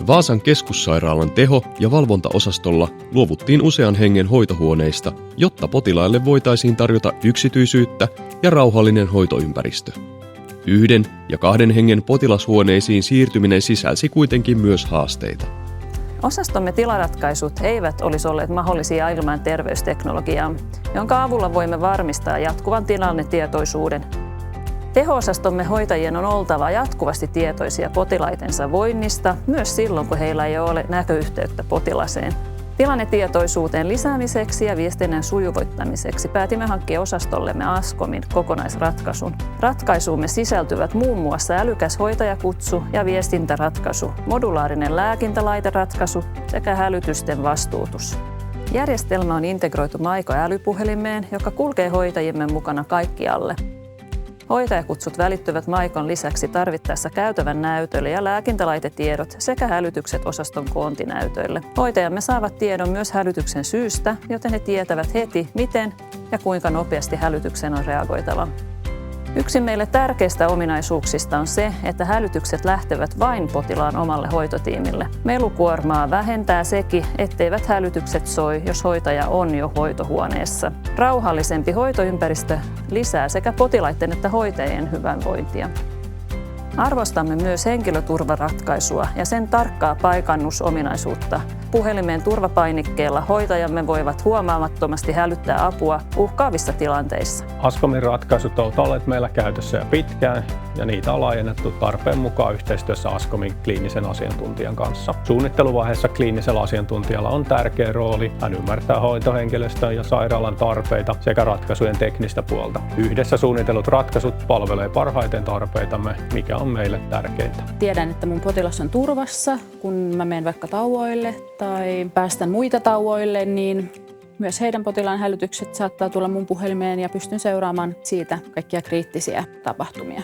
Vaasan keskussairaalan teho- ja valvontaosastolla luovuttiin usean hengen hoitohuoneista, jotta potilaille voitaisiin tarjota yksityisyyttä ja rauhallinen hoitoympäristö. 1 ja 2 hengen potilashuoneisiin siirtyminen sisälsi kuitenkin myös haasteita. Osastomme tilaratkaisut eivät olisi olleet mahdollisia ilman terveysteknologiaa, jonka avulla voimme varmistaa jatkuvan tilannetietoisuuden. Teho-osastomme hoitajien on oltava jatkuvasti tietoisia potilaitensa voinnista, myös silloin, kun heillä ei ole näköyhteyttä potilaseen. Tilannetietoisuuteen lisäämiseksi ja viestinnän sujuvoittamiseksi päätimme hankkia osastollemme Ascomin kokonaisratkaisun. Ratkaisuumme sisältyvät muun muassa älykäs hoitajakutsu ja viestintäratkaisu, modulaarinen lääkintälaiteratkaisu sekä hälytysten vastuutus. Järjestelmä on integroitu Maiko-älypuhelimeen, joka kulkee hoitajiemme mukana kaikkialle. Hoitajakutsut välittyvät Maikon lisäksi tarvittaessa käytävän näytölle ja lääkintälaitetiedot sekä hälytykset osaston koontinäytöille. Hoitajamme saavat tiedon myös hälytyksen syystä, joten he tietävät heti, miten ja kuinka nopeasti hälytykseen on reagoitava. Yksi meille tärkeistä ominaisuuksista on se, että hälytykset lähtevät vain potilaan omalle hoitotiimille. Melukuormaa vähentää sekin, etteivät hälytykset soi, jos hoitaja on jo hoitohuoneessa. Rauhallisempi hoitoympäristö lisää sekä potilaiden että hoitajien hyvinvointia. Arvostamme myös henkilöturvaratkaisua ja sen tarkkaa paikannusominaisuutta. Puhelimeen turvapainikkeella hoitajamme voivat huomaamattomasti hälyttää apua uhkaavissa tilanteissa. Ascomin ratkaisut ovat olleet meillä käytössä jo pitkään ja niitä on laajennettu tarpeen mukaan yhteistyössä Ascomin kliinisen asiantuntijan kanssa. Suunnitteluvaiheessa kliinisellä asiantuntijalla on tärkeä rooli. Hän ymmärtää hoitohenkilöstön ja sairaalan tarpeita sekä ratkaisujen teknistä puolta. Yhdessä suunnitellut ratkaisut palvelee parhaiten tarpeitamme, mikä on meille tärkeintä. Tiedän, että mun potilas on turvassa, kun mä menen vaikka tauoille tai päästän muita tauoille, niin myös heidän potilaan hälytykset saattaa tulla mun puhelimeen ja pystyn seuraamaan siitä kaikkia kriittisiä tapahtumia.